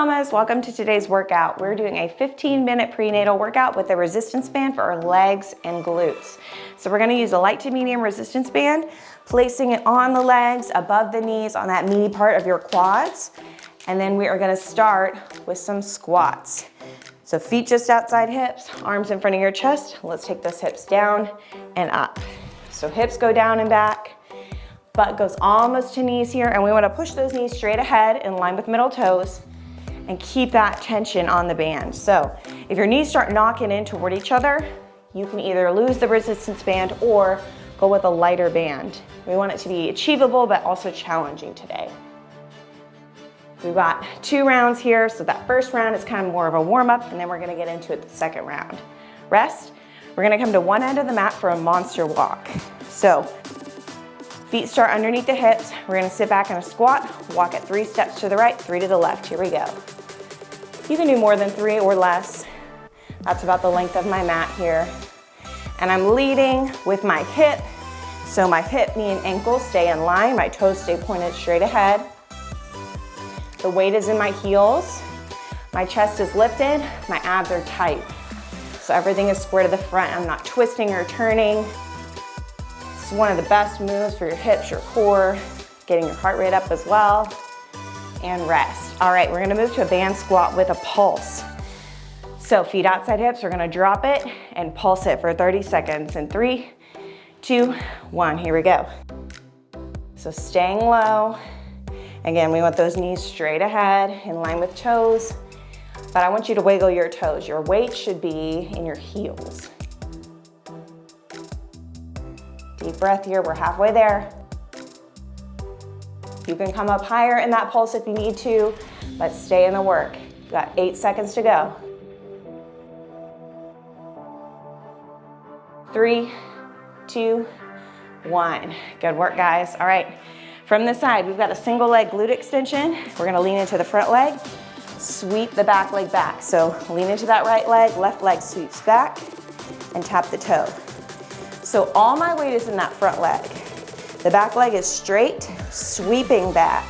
mamas, welcome to today's workout. We're doing a 15-minute prenatal workout with a resistance band for our legs and glutes. So we're gonna use a light to medium resistance band, placing it on the legs, above the knees, on that meaty part of your quads. And then we are gonna start with some squats. So feet just outside hips, arms in front of your chest. Let's take those hips down and up. So hips go down and back. Butt goes almost to knees here, and we want to push those knees straight ahead in line with middle toes and keep that tension on the band. So if your knees start knocking in toward each other, you can either lose the resistance band or go with a lighter band. We want it to be achievable but also challenging today. We've got 2 rounds here, so that first round is kind of more of a warm-up, and then we're going to get into it the second round. Rest. We're going to come to one end of the mat for a monster walk. So feet start underneath the hips. We're gonna sit back in a squat, walk it 3 steps to the right, 3 to the left. Here we go. You can do more than 3 or less. That's about the length of my mat here. And I'm leading with my hip. So my hip, knee, and ankle stay in line. My toes stay pointed straight ahead. The weight is in my heels. My chest is lifted. My abs are tight. So everything is square to the front. I'm not twisting or turning. One of the best moves for your hips, your core, getting your heart rate up as well, and rest. All right, we're gonna move to a band squat with a pulse. So feet outside hips, we're gonna drop it and pulse it for 30 seconds in 3, 2, 1, here we go. So staying low. Again, we want those knees straight ahead in line with toes, but I want you to wiggle your toes. Your weight should be in your heels. Deep breath here, we're halfway there. You can come up higher in that pulse if you need to, but stay in the work. You got 8 seconds to go. 3, 2, 1. Good work, guys. All right, from this side, we've got a single leg glute extension. We're gonna lean into the front leg, sweep the back leg back. So lean into that right leg, left leg sweeps back, and tap the toe. So all my weight is in that front leg. The back leg is straight, sweeping back.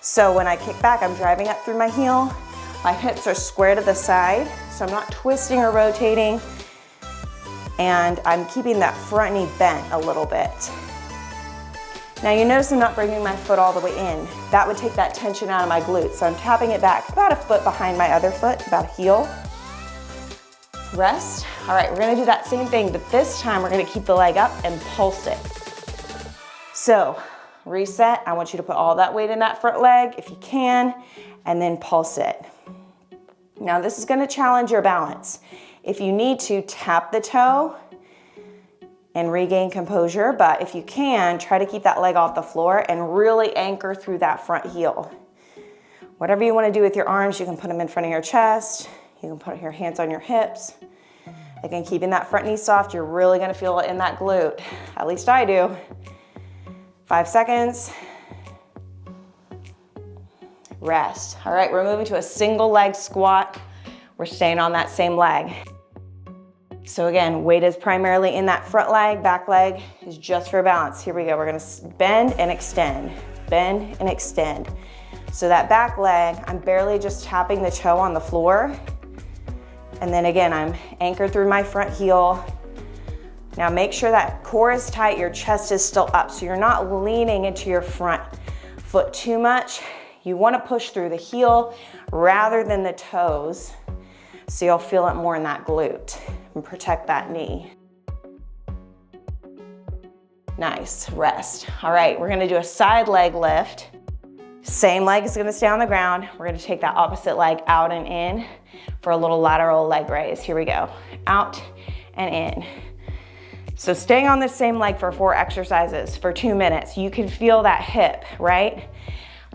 So when I kick back, I'm driving up through my heel. My hips are square to the side, so I'm not twisting or rotating. And I'm keeping that front knee bent a little bit. Now you notice I'm not bringing my foot all the way in. That would take that tension out of my glutes. So I'm tapping it back about a foot behind my other foot, about a heel. Rest. All right, we're gonna do that same thing, but this time we're gonna keep the leg up and pulse it. So reset, I want you to put all that weight in that front leg if you can, and then pulse it. Now this is gonna challenge your balance. If you need to, tap the toe and regain composure, but if you can, try to keep that leg off the floor and really anchor through that front heel. Whatever you wanna do with your arms, you can put them in front of your chest. You can put your hands on your hips. Again, keeping that front knee soft, you're really gonna feel it in that glute. At least I do. 5 seconds. Rest. All right, we're moving to a single leg squat. We're staying on that same leg. So again, weight is primarily in that front leg, back leg is just for balance. Here we go, we're gonna bend and extend, bend and extend. So that back leg, I'm barely just tapping the toe on the floor. And then again, I'm anchored through my front heel. Now make sure that core is tight, your chest is still up, so you're not leaning into your front foot too much. You wanna push through the heel rather than the toes, so you'll feel it more in that glute and protect that knee. Nice, rest. All right, we're gonna do a side leg lift. Same leg is gonna stay on the ground. We're gonna take that opposite leg out and in for a little lateral leg raise. Here we go, out and in. So staying on this same leg for 4 exercises for 2 minutes. You can feel that hip, right?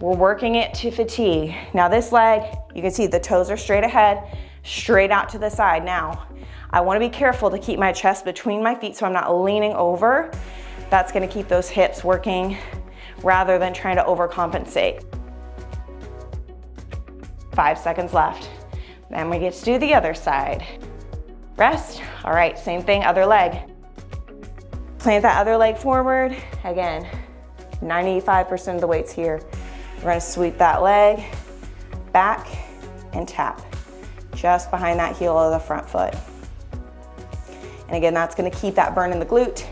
We're working it to fatigue. Now this leg, you can see the toes are straight ahead, straight out to the side. Now, I wanna be careful to keep my chest between my feet so I'm not leaning over. That's gonna keep those hips working rather than trying to overcompensate. 5 seconds left. Then we get to do the other side. Rest. All right, same thing, other leg. Plant that other leg forward. Again, 95% of the weight's here. We're gonna sweep that leg back and tap. Just behind that heel of the front foot. And again, that's gonna keep that burn in the glute,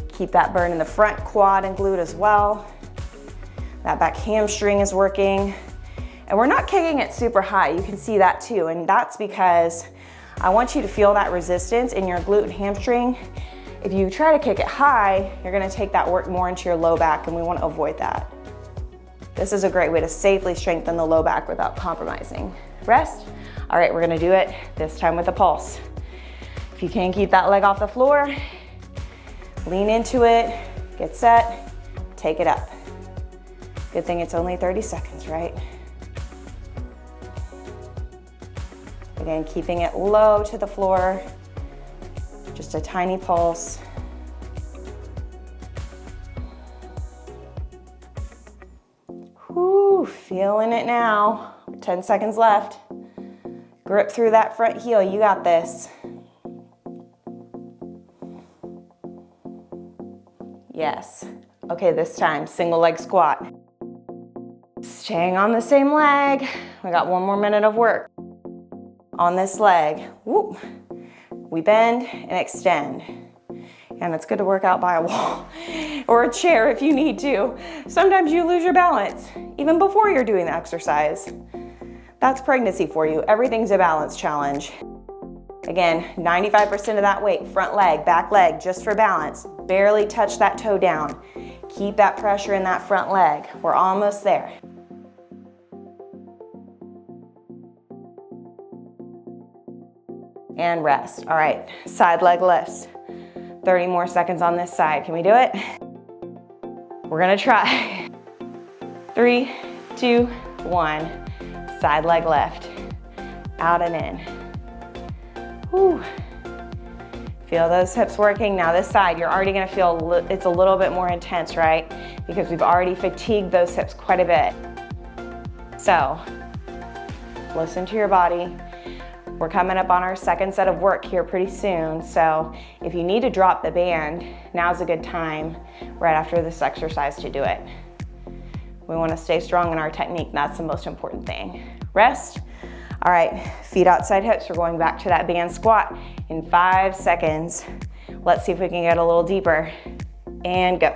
keep that burn in the front quad and glute as well. That back hamstring is working. And we're not kicking it super high, you can see that too, and that's because I want you to feel that resistance in your glute and hamstring. If you try to kick it high, you're gonna take that work more into your low back, and we wanna avoid that. This is a great way to safely strengthen the low back without compromising. Rest. All right, we're gonna do it this time with a pulse. If you can keep that leg off the floor, lean into it, get set, take it up. Good thing it's only 30 seconds, right? Again, keeping it low to the floor, just a tiny pulse. Whew, feeling it now. 10 seconds left. Grip through that front heel, you got this. Yes. Okay, this time, single leg squat. Staying on the same leg. We got one more minute of work. On this leg, whoop. We bend and extend. And it's good to work out by a wall or a chair if you need to. Sometimes you lose your balance, even before you're doing the exercise. That's pregnancy for you. Everything's a balance challenge. Again, 95% of that weight, front leg, back leg, just for balance. Barely touch that toe down. Keep that pressure in that front leg. We're almost there. And rest. All right, side leg lifts. 30 more seconds on this side. Can we do it? We're gonna try. 3, 2, 1. Side leg lift. Out and in. Whew. Feel those hips working. Now this side, you're already gonna feel it's a little bit more intense, right? Because we've already fatigued those hips quite a bit. So, listen to your body. We're coming up on our second set of work here pretty soon, so if you need to drop the band, now's a good time right after this exercise to do it. We want to stay strong in our technique, that's the most important thing. Rest. All right, feet outside hips, we're going back to that band squat in 5 seconds. Let's see if we can get a little deeper, and go.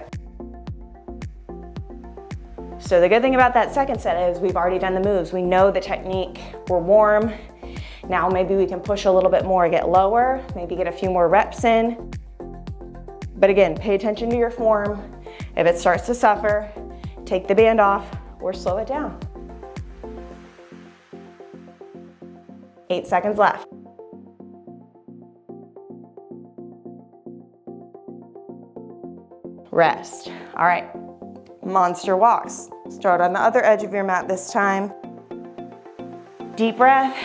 So the good thing about that second set is we've already done the moves. We know the technique, we're warm. Now maybe we can push a little bit more, get lower, maybe get a few more reps in. But again, pay attention to your form. If it starts to suffer, take the band off or slow it down. 8 seconds left. Rest. All right, monster walks. Start on the other edge of your mat this time. Deep breath.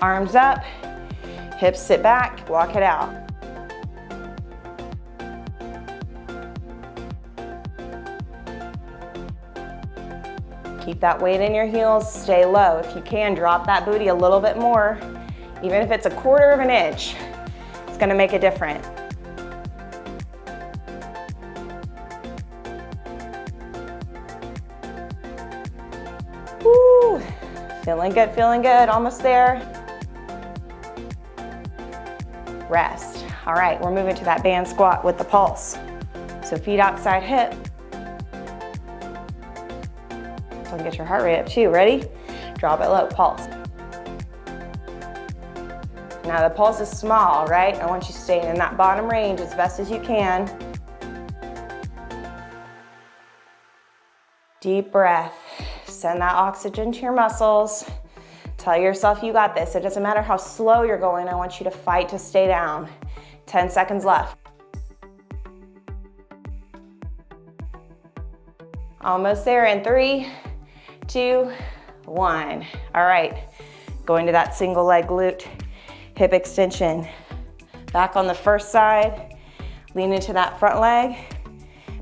Arms up, hips sit back, walk it out. Keep that weight in your heels, stay low. If you can, drop that booty a little bit more. Even if it's 1/4 of an inch, it's gonna make a difference. Woo! Feeling good, almost there. Rest. All right, we're moving to that band squat with the pulse. So feet outside hip. So get your heart rate up too. Ready? Drop it low, pulse. Now the pulse is small, right? I want you staying in that bottom range as best as you can. Deep breath. Send that oxygen to your muscles. Tell yourself you got this. It doesn't matter how slow you're going. I want you to fight to stay down. 10 seconds left. Almost there in 3, 2, 1. All right, going to that single leg glute, hip extension. Back on the first side, lean into that front leg,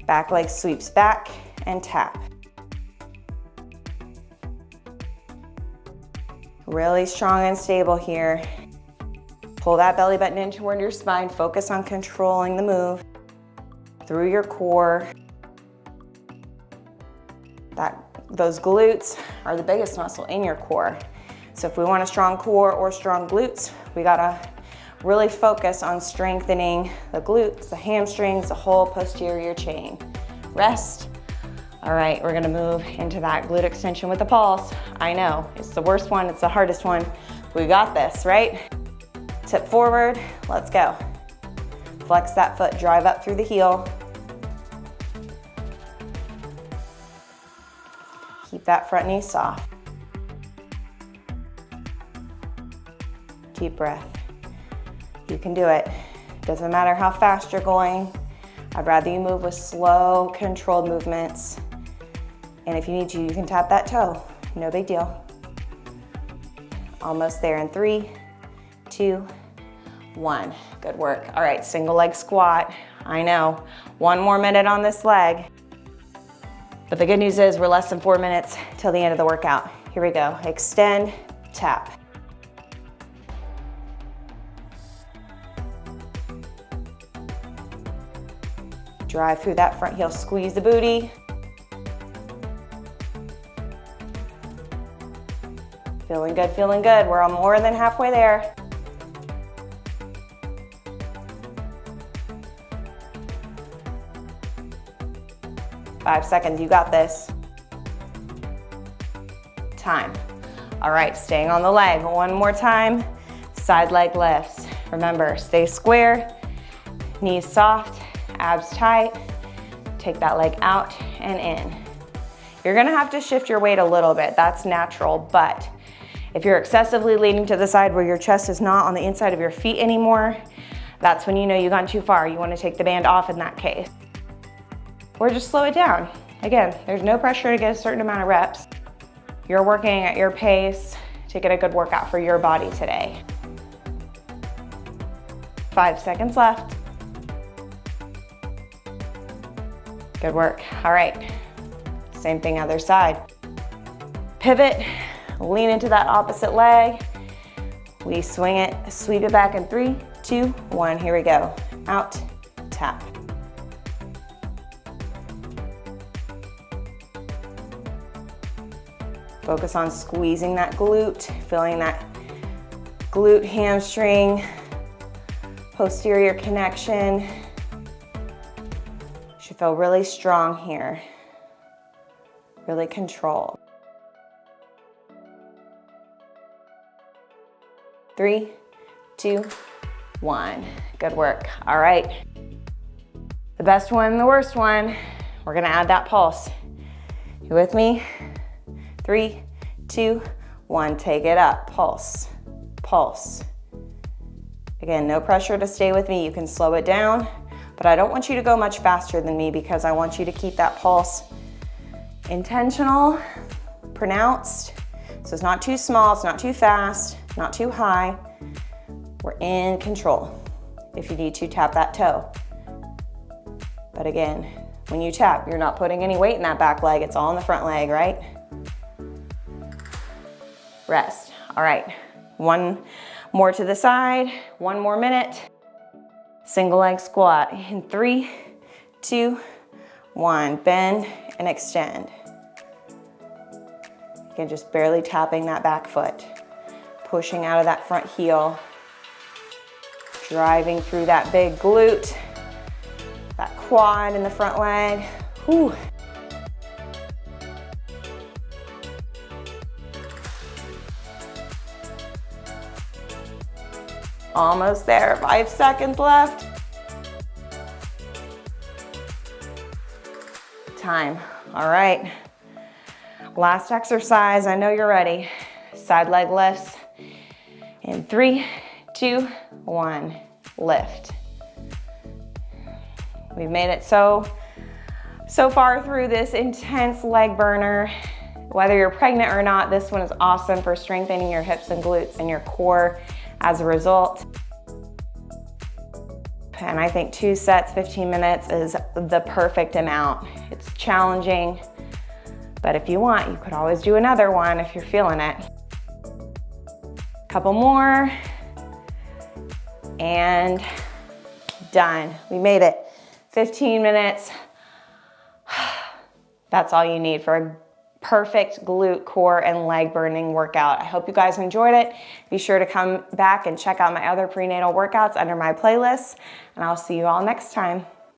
back leg sweeps back and tap. Really strong and stable here. Pull that belly button in toward your spine. Focus on controlling the move through your core. Those glutes are the biggest muscle in your core. So if we want a strong core or strong glutes, we gotta really focus on strengthening the glutes, the hamstrings, the whole posterior chain. Rest. All right, we're gonna move into that glute extension with the pulse. I know, it's the worst one, it's the hardest one. We got this, right? Tip forward, let's go. Flex that foot, drive up through the heel. Keep that front knee soft. Deep breath. You can do it. Doesn't matter how fast you're going. I'd rather you move with slow, controlled movements. And if you need to, you can tap that toe. No big deal. Almost there in 3, 2, 1. Good work. All right, single leg squat. I know. 1 more minute on this leg. But the good news is we're less than 4 minutes till the end of the workout. Here we go. Extend, tap. Drive through that front heel, squeeze the booty. Feeling good, feeling good. We're on more than halfway there. Five seconds, you got this. Time. All right, staying on the leg. One more time, side leg lifts. Remember, stay square, knees soft, abs tight. Take that leg out and in. You're gonna have to shift your weight a little bit, that's natural, but if you're excessively leaning to the side where your chest is not on the inside of your feet anymore, that's when you know you've gone too far. You wanna take the band off in that case. Or just slow it down. Again, there's no pressure to get a certain amount of reps. You're working at your pace to get a good workout for your body today. 5 seconds left. Good work. All right, same thing other side. Pivot, lean into that opposite leg. We swing it, sweep it back in 3, 2, 1. Here we go. Out, tap. Focus on squeezing that glute, feeling that glute hamstring, posterior connection. Should feel really strong here. Really control. 3, 2, 1. Good work. All right. The best one, the worst one. We're gonna add that pulse. You with me? 3, 2, 1. Take it up. Pulse. Pulse. Again, no pressure to stay with me. You can slow it down, but I don't want you to go much faster than me because I want you to keep that pulse intentional, pronounced. So it's not too small, it's not too fast, not too high. We're in control. If you need to, tap that toe. But again, when you tap, you're not putting any weight in that back leg. It's all in the front leg, right? Rest. All right, 1 more to the side, 1 more minute. Single leg squat in 3, 2, 1. Bend and extend. Again, just barely tapping that back foot. Pushing out of that front heel. Driving through that big glute. That quad in the front leg. Whew. Almost there, 5 seconds left. Time, all right. Last exercise, I know you're ready. Side leg lifts in 3, 2, 1, lift. We've made it so far through this intense leg burner. Whether you're pregnant or not, this one is awesome for strengthening your hips and glutes and your core as a result. And I think 2 sets, 15 minutes is the perfect amount. It's challenging, but if you want, you could always do another one if you're feeling it. Couple more, and done. We made it. 15 minutes. That's all you need for perfect glute, core, and leg burning workout. I hope you guys enjoyed it. Be sure to come back and check out my other prenatal workouts under my playlist, and I'll see you all next time.